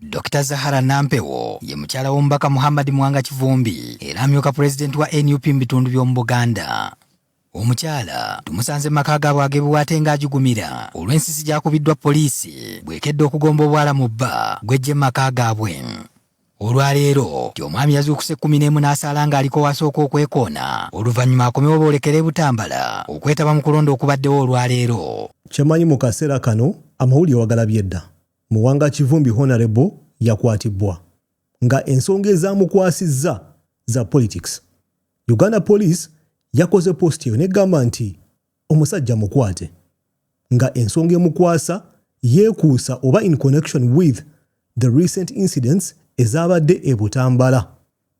Dr. Zahara Nampewo ye mukyala w'omubaka Muwanga Kivumbi era amyuka president wa NUP mu bitundu by'omu Uganda. Omukyala tumusanze maka gaabwe agebuwaate ng'agigumira olw'ensisi gy'akubiddwa poliisi bwekedde okugomba obwala mu bba gw'eggye mu maka gaabwe. Olwaleero omwami yazuukuse 11 n'asaala ng'aliko wasooka okwekoona oluvannyuma akomewo boolekere Butambala okwetaba mu kulonda okubaddewo olwaleero. Kyemanyi mu kaseera kano amawulire wagalabye dda. Muwanga Kivumbi Honorable yakwatibwa nga ensonga ezaamukwasizza za politics. Uganda Police yakoze post eyo negamba nti omusajja mukwate nga ensonga emukwasa yeekuusa oba in connection with the recent incidents ezabadde e Butambala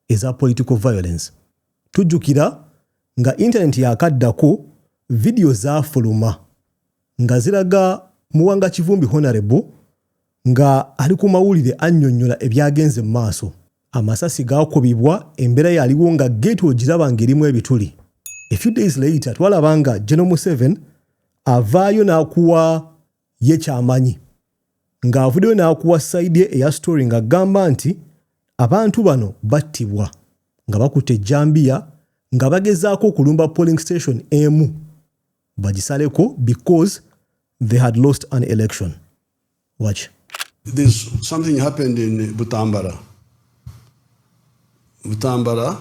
eza political violence. Tujjukira nga internet yakaddako video zaafuluma nga ziraga Muwanga Kivumbi Honorable nga ali ku mawulire annyonnyola ebyagenze mu maaso. Amasasi gaakubibwa embeera yaliwo nga gate ogiraba ng'erimu ebituli. A few days later twalabanga General Museveni avaayo n'akuwa ye kyamanyi nga avuddeyo n'akuwa side ye eya story nga gamba nti abantu bano battibwa nga bakutte ejjambiya nga bagezaako okulumba polling station emu bagisaleko because they had lost an election. Watch. There's something happened in Butambala. Butambala,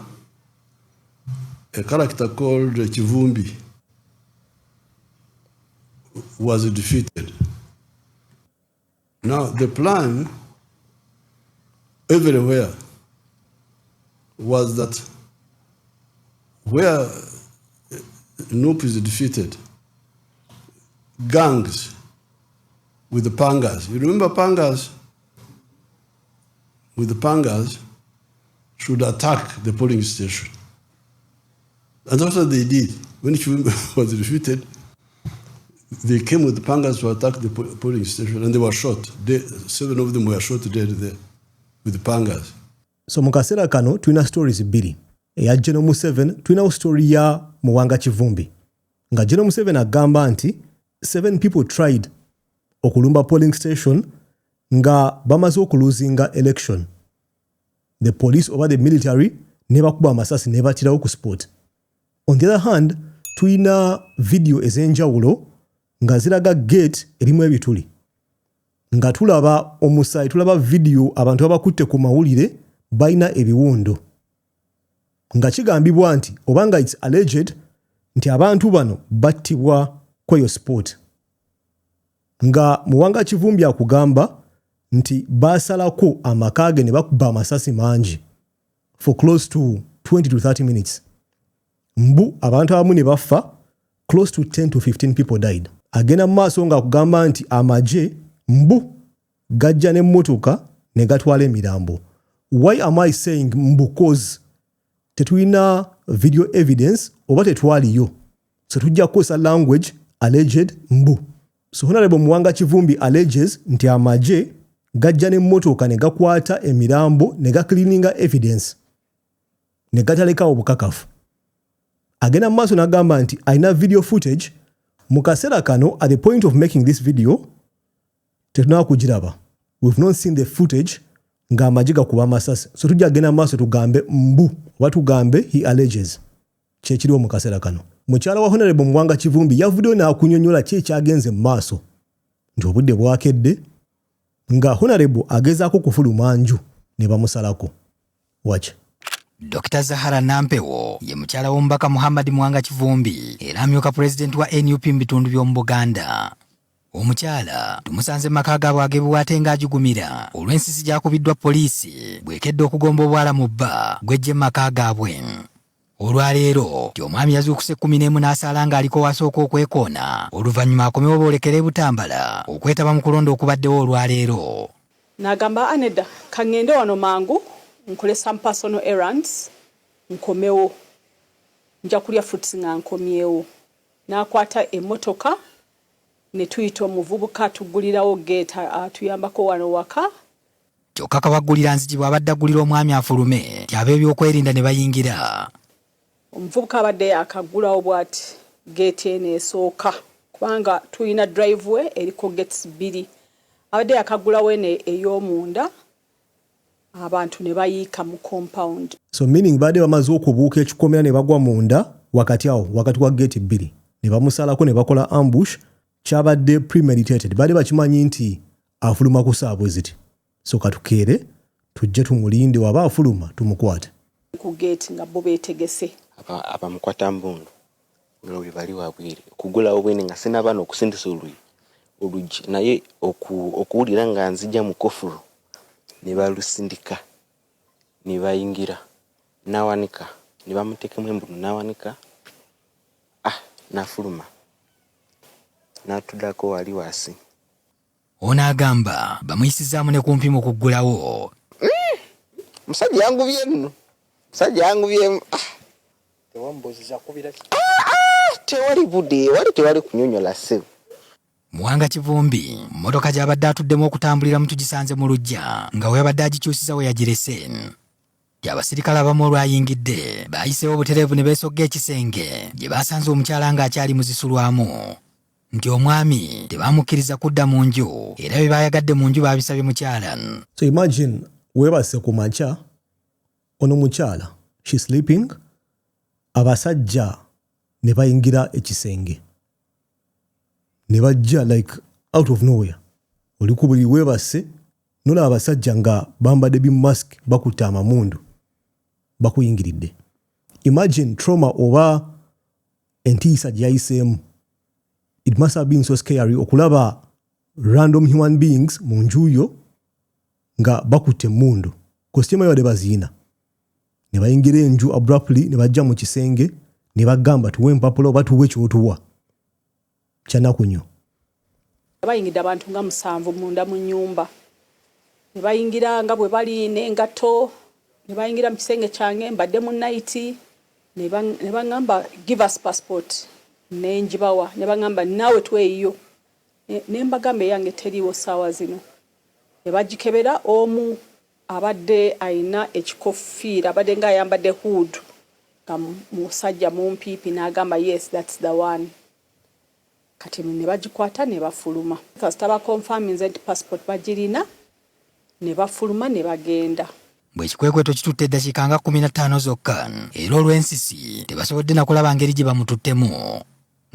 a character called Kivumbi was defeated. Now the plan everywhere was that where Nup is defeated, gangs with the pangas. You remember pangas? With the pangas should attack the polling station. And that's what they did. When Kivumbi was defeated, they came with the pangas to attack the polling station and they were shot. 7 of them were shot dead there with the pangas. So mu kaseera kano tulina stories bbiri. Eya General Museveni tulina story ya Muwanga Kivumbi. Nga General Museveni agamba nti 7 people tried okulumba polling station nga bamaze okuluzinga election. The police over the military ne bakuba amasasi ne batirawo ku sport. On the other hand, tulina video ez'enjawulo nga ziraga gate erimu ebituli. Nga tulaba omusaayi, tulaba video abantu abakutte ku mawulire balina ebiwundo. Nga kigambibwa nti obanga it's alleged nti abantu bano battibwa kweyo sport. Nga Muwanga Kivumbi akugamba nti basalako amakage ne bakuba amasasi mangi for close to 20 to 30 minutes. Mbu abantu abamu ne bafa, close to 10 to 15 people died. Agenda maaso nga kugamba nti amaje mbu gajja n'emmotoka ne gatwala emirambo. Why am I saying mbu? Because tetulina video evidence oba tetwaliyo. So tujja kukosa language alleged mbu. So Honorable Muwanga Kivumbi alleges nti amaje gajja n'emmotoka ne gakwata emirambo ne gacleaninga evidence ne gataleka obukakafu. Agenda maaso n'agamba nti alina video footage mu kaseera kano at the point of making this video tetunaba kugiraba. We've not seen the footage nga amaje gakuba amasasi. So tujja agenda maaso tugambe mbu oba tugambe he alleges. Kyekiriwo mu kaseera kano. Mukyala wa Honorable Muwanga Kivumbi yavuddeyo n'akunnyonnyola ki ekyagenze mu maaso nti obudde bwakedde nga Honorable agezaako kufuluma nju ne bamusalako. Watch. Dr. Zahara Nampewo ye mukyala w'omubaka Muwanga Kivumbi era amyuka president wa NUP mu bitundu by'omu Uganda. Omukyala tumusanze maka gaabwe agebuwaate ng'agigumira olw'ensisi gy'akubiddwa poliisi bwekedde okugomba obwala mu bba gw'eggye mu maka gaabwe. Olwaleero omwami yazuukuse 11 n'asaala ng'aliko wasooka okwekoona oluvannyuma akomewo boolekere Butambala okwetaba mu kulonda okubaddewo olwaleero. N'agamba anedda kaŋŋende wano mangu nkole some personal errands nkomewo nja kulya fruits nga nkomyewo. N'akwata emmotoka ne tuyita omuvubuka tuggulirawo gate atuyambako wano waka. Kyokka kabaggulira nzigi bw'abadde aggulira omwami afulume nti ab'ebyokwerinda ne bayingira. Omuvubuka abadde akaggulawo bw'ati gate eno esooka kubanga tulina driveway eriko gates 2. Abadde akaggulawo eno ey'omunda abantu ne bayiika mu compound. So meaning baade bamaze okubuuka ekikomera ne bagwa munda wakati wa gate bbiri ne bamusalako ne bakola ambush kyabadde premeditated. Baade bakimanyi nti afuluma ku saabweziti. So katukeere tujje tumulinde waba afuluma tumukwate. Ku gate nga bo beetegese. Abamukwata mbundu nga bali wabwire kugula obwene nga sina bano okusindisa olugi naye okuwulira nga nzija mu kofuru ne balusindika ne bayingira nawanika ne bamutekemu embunu nawanika nafuluma natudako wali wasi. Ono agamba bamuyisizaamu ne kumpi mu kuggulawo. Musajja yangubye nno. Musajja yangubye tewamboziza kubira tewali budde tewali kunyonyola ssebo. Muwanga Kivumbi mmotoka gy'abadde atuddemu okutambuliramu tugisanze mu luggya nga webadde agikyusiza we yagirese. Abasirikale abamu olwayingidde bayiseewo obutereevu ne beesogga ekisenge gye baasanze omukyala ng'akyali muzisulwamu nti omwami tebaamukkiriza kudda mu nju era bye baayagadde mu nju baabisabye mukyala. So imagine weebase ku makya ono mukyala she sleeping abasajja ne bayingira ekisenge ne bajja like out of nowhere. Oli ku buli weebase nola abasajja nga bambadde bimask bakutte amamundu bakuyingiridde. Imagine trauma oba entiisa gyayiseemu. It must have been so scary okulaba random human beings mu njuyo nga bakutte mundu kostima yabadde baziina ne bayingira enju abruptly ne bajja mu kisenge ne bagamba tuwe empapula oba tuwe kyotuwa kyanaku nnyo. Bayingidde abantu nga 7 munda mu nnyumba ne bayingira nga bwe bali n'engato ne bayingira mu kisenge kyange mbadde mu night ne bangamba give us passport ne njibawa ne bangamba nawe tweyo ne mbagamba yange teriiwo ssaawa zino ne bagikebera omu abadde ayina ekikofiira abadde nga ayambadde hood nga musajja mumpiipi n'agamba yes that's the one. Kati ne bagikwata ne bafuluma kasita bakonfirminze nti passport bagirina ne bafuluma ne bagenda. Bwe kikwekweto kitutte eddakiika nga 15 zokka era olw'ensisi tebasobodde nakulaba ngeri gye bamututtemu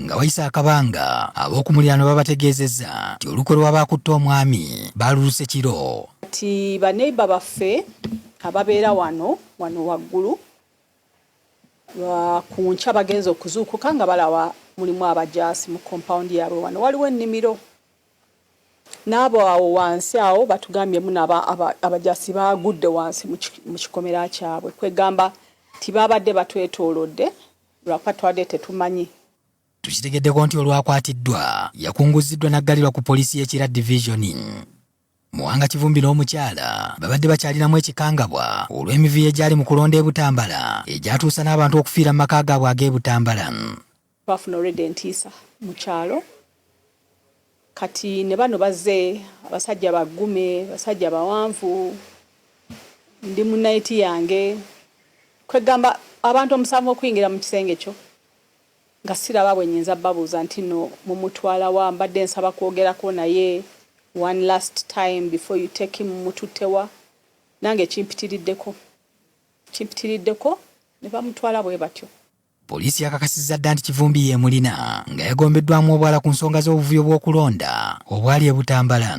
nga wayise akabanga ab'okumuliraano babategeezezza nti olukwe lw'abaakutta omwami baaluluse kiro. Kati baneiba baffe ababeera wano waggulu ku nkya bagenza okuzuukuka nga balaba mulimu abajaasi mu compound yaabwe wano waliwo ennimiro n'abo awo wansi awo batugambyemu abajaasi baagudde wansi mu kikomera kyabwe kwegamba tibabadde batwetoolodde lwakuba twadde tetumanyi. Tukitegeddeko nti olwakwatiddwa yakunguziddwa n'aggalirwa ku poliisi y'Ekira Division. Muwanga Kivumbi n'omukyala babadde bakyalinamu ekikangabwa olw'emivuyo egyali mu kulonda e Butambala egyatuusa n'abantu okufiira mu maka gaabwe ag'e Butambala. Bafuna olwedde entiisa mu kyalo kati ne bano bazze abasajja baggume basajja bawanvu ndi mu night yange kwegamba abantu 7 okuyingira mu kisenge kyo nga siraba bwe nnyinza babuuza nti no mumutwala wa mbadde nsaba kwogerako naye one last time before you take him mututewa nange kimpitiriddeko ne bamutwala bwe batyo. Poliisi yakakasizza dda nti Kivumbi ye mulina nga yagombeddwamu obwala ku nsonga z'obuvuyo bw'okulonda obwali e Butambala.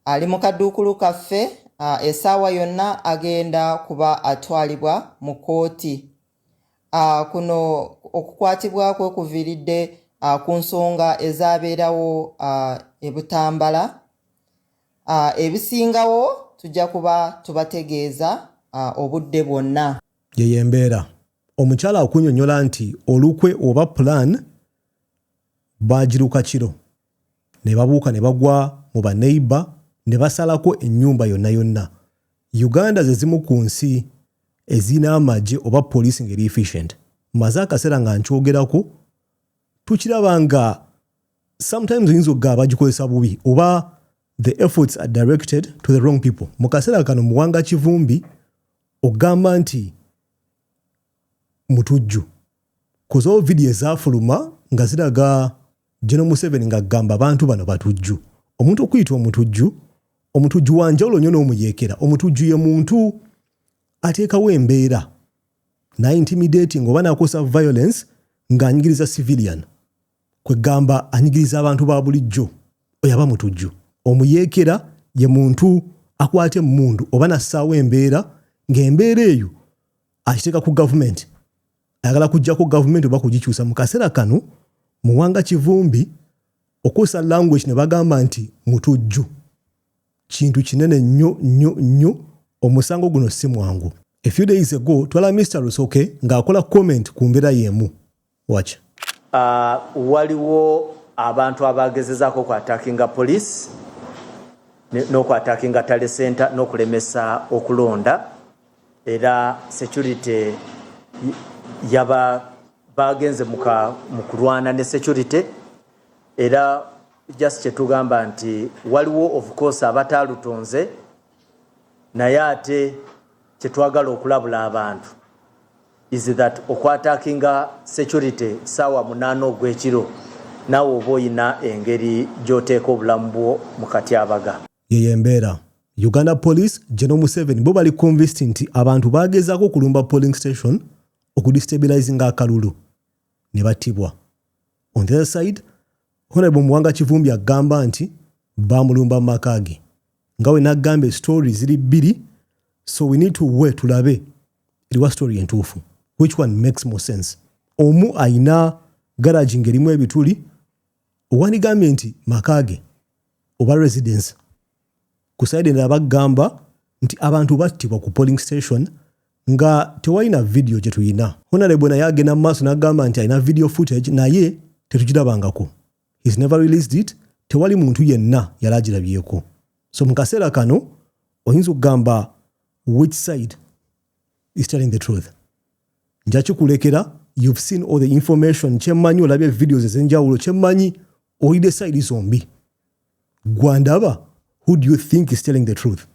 Ali mu kaduukulu kaffe essaawa yonna agenda kuba atwalibwa mu kooti. Kuno okukwatibwa kwe kuviiridde ku nsonga ezaabeerawo e Butambala. Ebisingawo tujja kuba tubategeeza obudde bwonna. Ye embeera. Omukyala akunnyonnyola nti olukwe oba plan baagiruka kiro ne babuuka ne bagwa mu baneiba ne basalako ennyumba yonna. Uganda ze zimu ku nsi ezina amagye oba poliisi ngeri efficient. Maze akaseera nga nkyogerako tukiraba nga sometimes oyinza okugaba bagikozesa bubi oba the efforts are directed to the wrong people. Mu kaseera kano Muwanga Kivumbi ogamba nti mutujju kozo video ezafuluma nga ziraga General Museveni nga gamba abantu bano batujju. Omuntu okuyitwa omutujju omutujju wanjawulo nnyo n'omuyeekera. Omutujju ye muntu ateekawo embeera na intimidating oba nakosa violence ng'anyigiriza civilian. Kwe gamba anyigiriza abantu ba bulijjo oyo aba mutujju. Omuyeekera ye muntu akwate emmundu oba nassaawo embeera ng'embeera eyo akiteeka ku gavumenti. Ayagala kujja ku gavumenti oba kugikyusa. Mu kaseera kano Muwanga Kivumbi okosa language ne bagamba nti mutujju. Kintu kinene nnyo omusango guno si mwangu. A few days ago twala Mr. Rusoke ng'akola comment ku mbeera y'emu. Watch. Waliwo abantu abagezezaako okwatakinga police n'okwatakinga tale center n'okulemesa okulonda era security bagenze mu kulwana ne security era just kyetugamba nti waliwo of course abataalutonze naye ate kyetwagala okulabula abantu is that okwatakinga security sawa 8 ogw'ekiro naawe oba oyina engeri gy'oteeka obulamu bwo mu katyabaga. Yeye embeera Uganda Police General Museveni bo bali convinced nti abantu bagezaako okulumba polling station okudestabilizing akalulu ne battibwa. On the other side, Honorable Muwanga Kivumbi agamba nti bamulumba mu maka ge. Nga we n'agamba stories ziri bbiri, so we need to wait tulabe eriwa story entuufu. Which one makes more sense? Omu ayina garage ngerimu ebituli, owanigambye nti maka ge oba residence. Ku side endala bagamba nti abantu battibwa ku polling station nga tewalina video gye tuyina. Honorable naye agenda mu maaso n'agamba nti alina video footage naye tetugirabangako. He's never released it. Tewali muntu yenna yali agirabyeko. So mu kaseera kano oyinza okugamba which side is telling the truth. Nja kikulekera, you've seen all the information, kyemmanyi olabye videos ez'enjawulo, kyemmanyi oyide side zombi. Gwandaba, who do you think is telling the truth?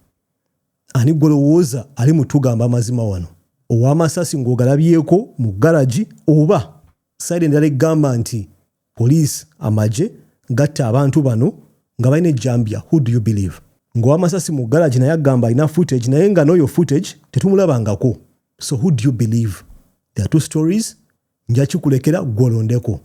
Ani golowooza ali mutugamba amazima wano? Ow'amasasi ng'ogalabyeko mu garagi oba side endala egamba nti police amaje gatta abantu bano nga balina ejjambya? Who do you believe? Ng'ow'amasasi mu garagi naye agamba alina footage naye nga n'oyo footage tetumulabangako. So who do you believe? There are two stories. Nja kikulekera gwolondeko.